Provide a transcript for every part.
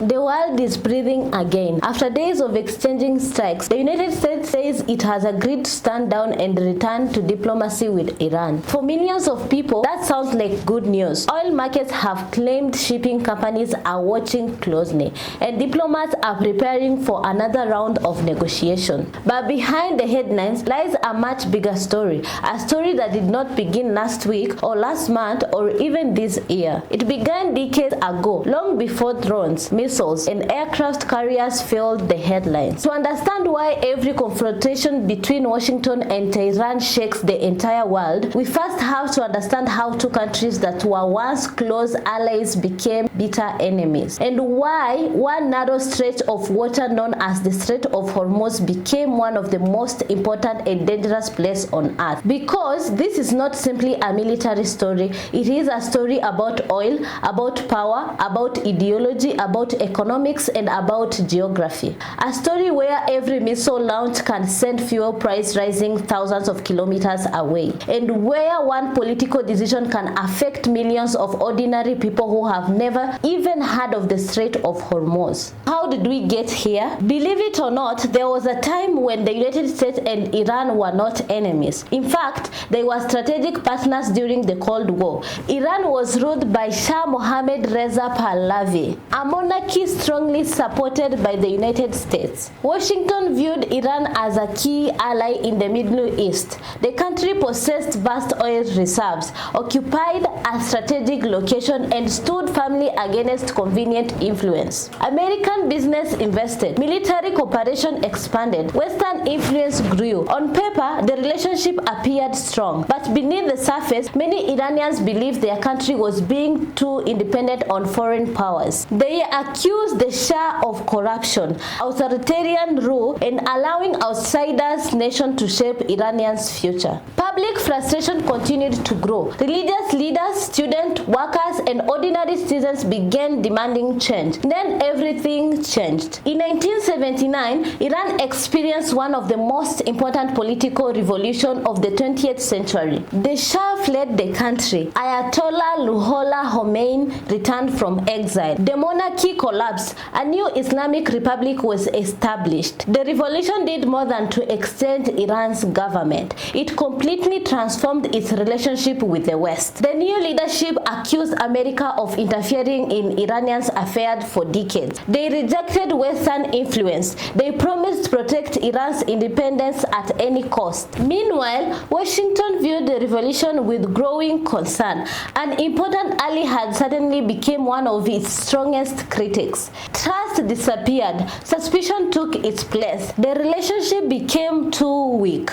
The world is breathing again. After days of exchanging strikes, the United States says it has agreed to stand down and return to diplomacy with Iran. For millions of people, that sounds like good news. Oil markets have claimed shipping companies are watching closely, and diplomats are preparing for another round of negotiation. But behind the headlines lies a much bigger story, a story that did not begin last week or last month or even this year. It began decades ago, long before drones, missiles, and aircraft carriers filled the headlines. To understand why every confrontation between Washington and Tehran shakes the entire world, we first have to understand how two countries that were once close allies became bitter enemies, and why one narrow stretch of water known as the Strait of Hormuz became one of the most important and dangerous places on earth. Because this is not simply a military story, it is a story about oil, about power, about ideology, about economics, and about geography. A story where every missile launch can send fuel price rising thousands of kilometers away, and where one political decision can affect millions of ordinary people who have never even heard of the Strait of Hormuz. How did we get here? Believe it or not, there was a time when the United States and Iran were not enemies. In fact, they were strategic partners during the Cold War. Iran was ruled by Shah Mohammad Reza Pahlavi, a monarchy strongly supported by the United States. Washington viewed Iran as a key ally in the Middle East. The country possessed vast oil reserves, occupied a strategic location, and stood firmly against convenient influence. American business invested, military cooperation expanded, Western influence grew. On paper, the relationship appeared strong, but beneath the surface, many Iranians believed their country was being too independent on foreign powers. They accused the Shah of corruption, authoritarian rule, and allowing outsiders' nation to shape Iranians' future. Public frustration continued to grow. Religious leaders, students, workers, and ordinary citizens began demanding change. Then everything changed. In 1979, Iran experienced one of the most important political revolutions of the 20th century. The Shah fled the country. Ayatollah Ruhollah Khomeini returned from exile. The monarchy collapsed. A new Islamic republic was established. The revolution did more than to extend Iran's government. It completely transformed its relationship with the West. The new leadership accused America of interfering in Iranians' affairs for decades. They rejected Western influence. They promised to protect Iran's independence at any cost. Meanwhile, Washington viewed the revolution with growing concern. An important ally had suddenly become one of its strongest critics. Trust disappeared. Suspicion took its place. The relationship became too weak.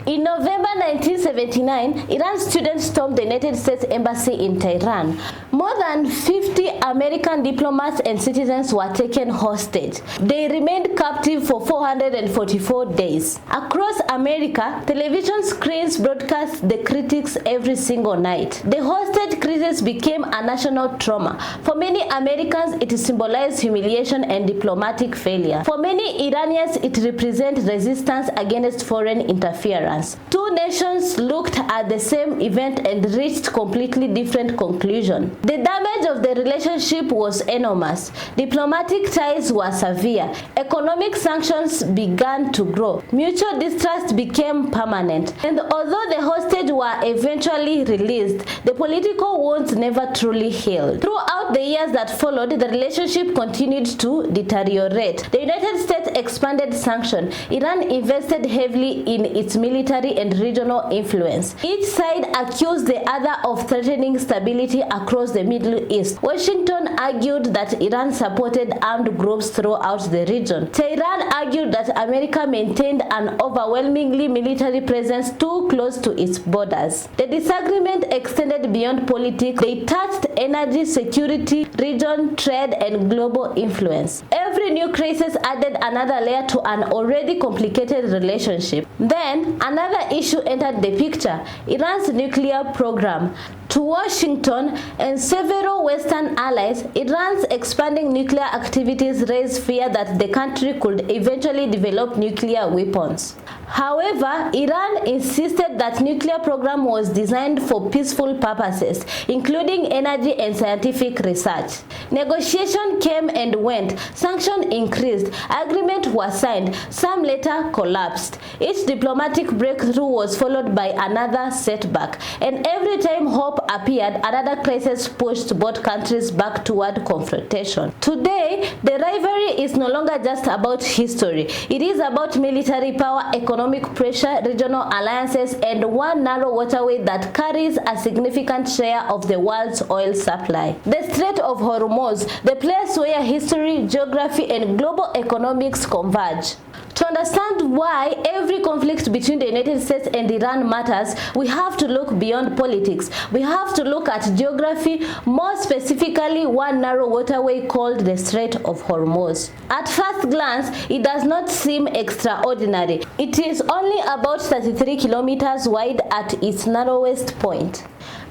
In November 1979, Iran students stormed the United States Embassy in Tehran. More than 50 American diplomats and citizens were taken hostage. They remained captive for 444 days. Across America, television screens broadcast the critics every single night. The hostage crisis became a national trauma. For many Americans, it symbolized humiliation and diplomatic failure. For many Iranians, it represents resistance against foreign interference. Two nations looked at the same event and reached completely different conclusions. The damage of the relationship was enormous. Diplomatic ties were severe. Economic sanctions began to grow. Mutual distrust became permanent. And although the hostages were eventually released, the political wounds never truly healed. Throughout the years that followed, the relationship continued to deteriorate. The United States expanded sanctions. Iran invested heavily in its military and regional influence. Each side accused the other of threatening stability across the Middle East. Washington argued that Iran supported armed groups throughout the region. Tehran argued that America maintained an overwhelmingly military presence too close to its borders. The disagreement extended beyond politics. They touched energy, security, region, trade, and global influence. Every new crisis added another layer to an already complicated relationship. Then, another issue entered the picture: Iran's nuclear program. To Washington and several Western allies, Iran's expanding nuclear activities raised fear that the country could eventually develop nuclear weapons. However, Iran insisted that nuclear program was designed for peaceful purposes, including energy and scientific research. Negotiation came and went, sanctions increased, agreement was signed, some later collapsed. Each diplomatic breakthrough was followed by another setback, and every time hope appeared, another crisis pushed both countries back toward confrontation. Today, the rivalry is no longer just about history. It is about military power, economic pressure, regional alliances, and one narrow waterway that carries a significant share of the world's oil supply. The Strait of Hormuz, the place where history, geography, and global economics converge. To understand why every conflict between the United States and Iran matters, we have to look beyond politics. We have to look at geography, more specifically one narrow waterway called the Strait of Hormuz. At first glance, it does not seem extraordinary. It is only about 33 kilometers wide at its narrowest point.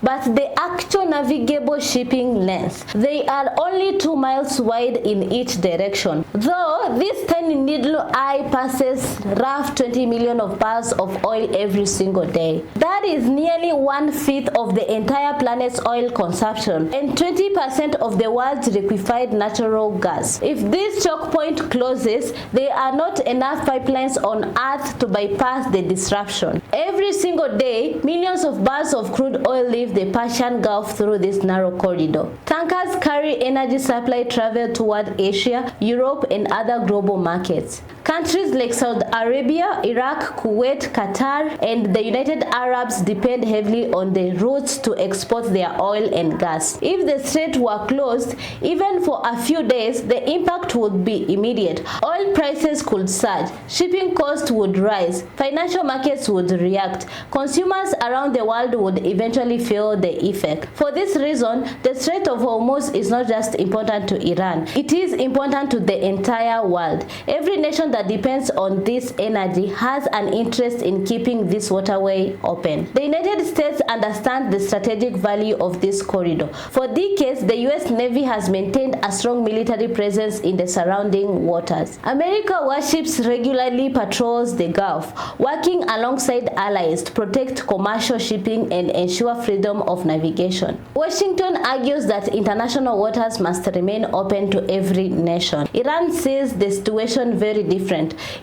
But the actual navigable shipping length, they are only 2 miles wide in each direction. Though this tiny needle eye passes rough 20 million of barrels of oil every single day. That is nearly 1/5 of the entire planet's oil consumption and 20% of the world's liquefied natural gas. If this choke point closes, there are not enough pipelines on Earth to bypass the disruption. Every single day, millions of barrels of crude oil leave the Persian Gulf through this narrow corridor. Tankers carry energy supply travel toward Asia, Europe, and other global markets. Countries like Saudi Arabia, Iraq, Kuwait, Qatar, and the United Arabs depend heavily on the routes to export their oil and gas. If the strait were closed, even for a few days, the impact would be immediate. Oil prices could surge, shipping costs would rise, financial markets would react, consumers around the world would eventually feel the effect. For this reason, the Strait of Hormuz is not just important to Iran, it is important to the entire world. Every nation that depends on this energy has an interest in keeping this waterway open. The United States understands the strategic value of this corridor. For decades, the US Navy has maintained a strong military presence in the surrounding waters. America warships regularly patrols the Gulf, working alongside allies to protect commercial shipping and ensure freedom of navigation. Washington argues that international waters must remain open to every nation. Iran sees the situation very different.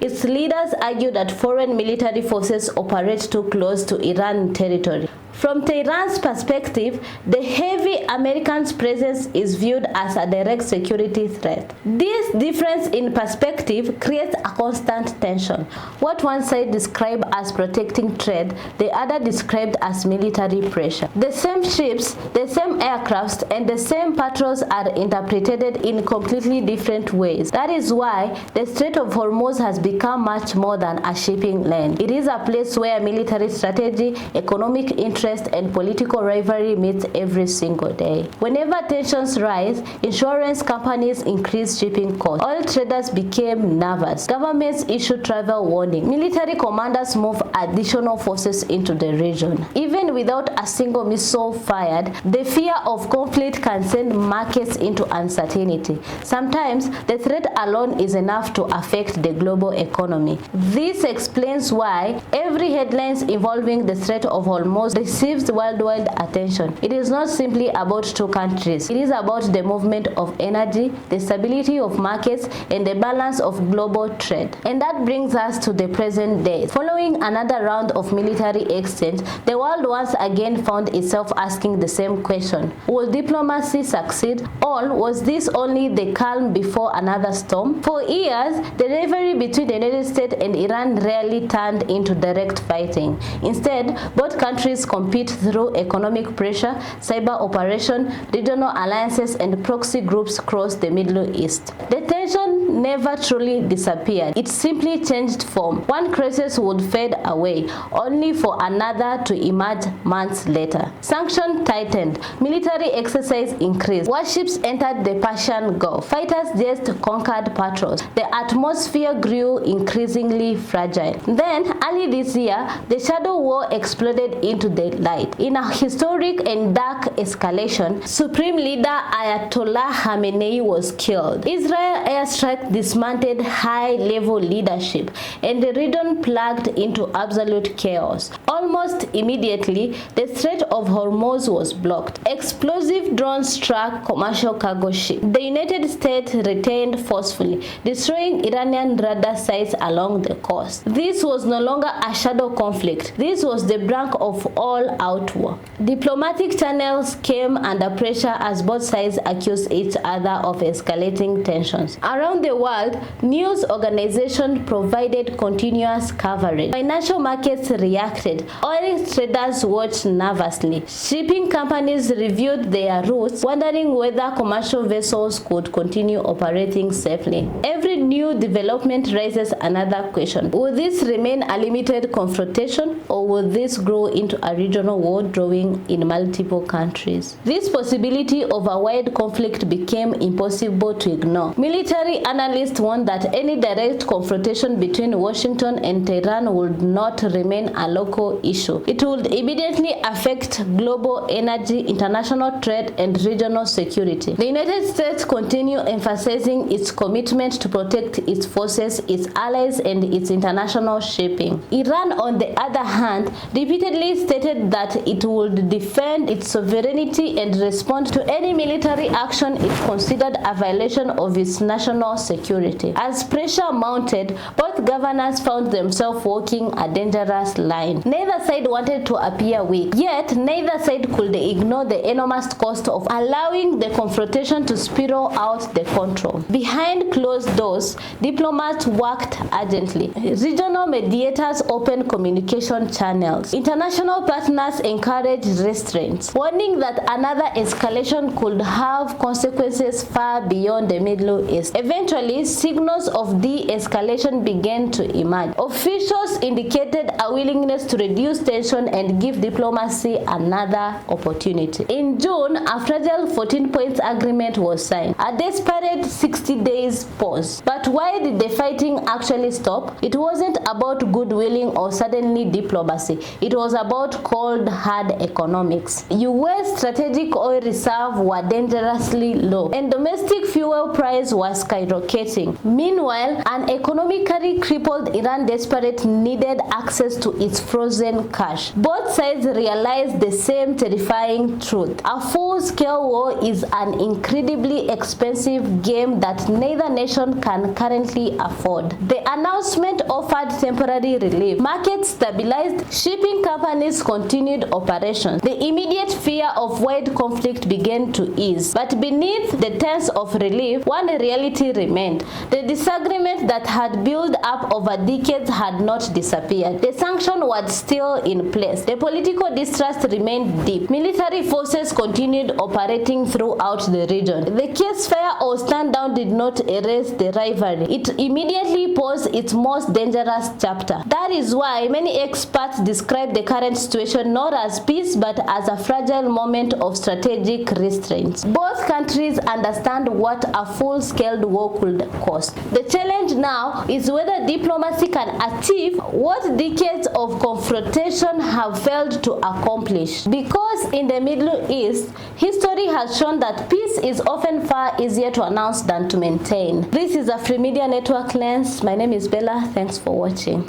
Its leaders argue that foreign military forces operate too close to Iran territory. From Tehran's perspective, the heavy American presence is viewed as a direct security threat. This difference in perspective creates a constant tension. What one side described as protecting trade, the other described as military pressure. The same ships, the same aircrafts, and the same patrols are interpreted in completely different ways. That is why the Strait of Hormuz has become much more than a shipping lane. It is a place where military strategy, economic interest, and political rivalry meets every single day. Whenever tensions rise, insurance companies increase shipping costs. Oil traders became nervous. Governments issued travel warning. Military commanders move additional forces into the region. Even without a single missile fired, the fear of conflict can send markets into uncertainty. Sometimes, the threat alone is enough to affect the global economy. This explains why every headline involving the Strait of Hormuz receives worldwide attention. It is not simply about two countries. It is about the movement of energy, the stability of markets, and the balance of global trade. And that brings us to the present day. Following another round of military exchange, the world once again found itself asking the same question. Will diplomacy succeed? Or was this only the calm before another storm? For years, the rivalry between the United States and Iran rarely turned into direct fighting. Instead, both countries compete through economic pressure, cyber operation, regional alliances, and proxy groups across the Middle East. The tension never truly disappeared. It simply changed form. One crisis would fade away, only for another to emerge months later. Sanctions tightened, military exercise increased, warships entered the Persian Gulf, fighters just conquered patrols. The atmosphere grew increasingly fragile. Then, early this year, the shadow war exploded into the light. In a historic and dark escalation, Supreme Leader Ayatollah Khamenei was killed. Israel airstrike dismantled high-level leadership, and the region plunged into absolute chaos. Almost immediately, the Strait of Hormuz was blocked. Explosive drones struck commercial cargo ships. The United States retained forcefully, destroying Iranian radar sites along the coast. This was no longer a shadow conflict. This was the brink of all-out war. Diplomatic channels came under pressure as both sides accused each other of escalating tensions. Around the world, news organizations provided continuous coverage. Financial markets reacted. Oil traders watched nervously. Shipping companies reviewed their routes, wondering whether commercial vessels could continue operating safely. Every new development raises another question. Will this remain a limited confrontation, or will this grow into a regional war drawing in multiple countries? This possibility of a wide conflict became impossible to ignore. Military analysts warned that any direct confrontation between Washington and Tehran would not remain a local issue. It would immediately affect global energy, international trade, and regional security. The United States continues emphasizing its commitment to protect its forces, its allies, and its international shipping. Iran, on the other hand, repeatedly stated that it would defend its sovereignty and respond to any military action it considered a violation of its national security. As pressure mounted, both governors found themselves walking a dangerous line. Neither side wanted to appear weak, yet neither side could ignore the enormous cost of allowing the confrontation to spiral out the control. Behind closed doors, diplomats worked urgently. Regional mediators opened communication channels. International partners encouraged restraints, warning that another escalation could have consequences far beyond the Middle East. Eventually, signals of de-escalation began to emerge. Officials indicated a willingness to reduce tension and give diplomacy another opportunity. In June, a fragile 14-point agreement was signed, a desperate 60 days pause. But why did the fighting actually stop? It wasn't about goodwilling or suddenly diplomacy. It was about cold, hard economics. U.S. strategic oil reserves were dangerously low, and domestic fuel prices were skyrocketing. Meanwhile, an economically crippled Iran desperately needed access to its frozen cash. Both sides realized the same terrifying truth. A full-scale war is an incredibly expensive game that neither nation can currently afford. The announcement offered temporary relief. Markets stabilized. Shipping companies continued operations. The immediate fear of wide conflict began to ease. But beneath the tense of relief, one reality remained. The disagreement that had built up over decades had not disappeared. The sanctions were still in place. The political distrust remained deep. Military forces continued operating throughout the region. The ceasefire or stand down did not erase the rivalry. It immediately paused its most dangerous chapter. That is why many experts describe the current situation not as peace but as a fragile moment of strategic restraints. Both countries understand what a full-scale war could cost. The challenge now is whether diplomacy can achieve what decades of confrontation have failed to accomplish. Because in the Middle East, history has shown that peace is often far easier to announce than to maintain. This is a Free Media Network Lens. My name is Bella. Thanks for watching.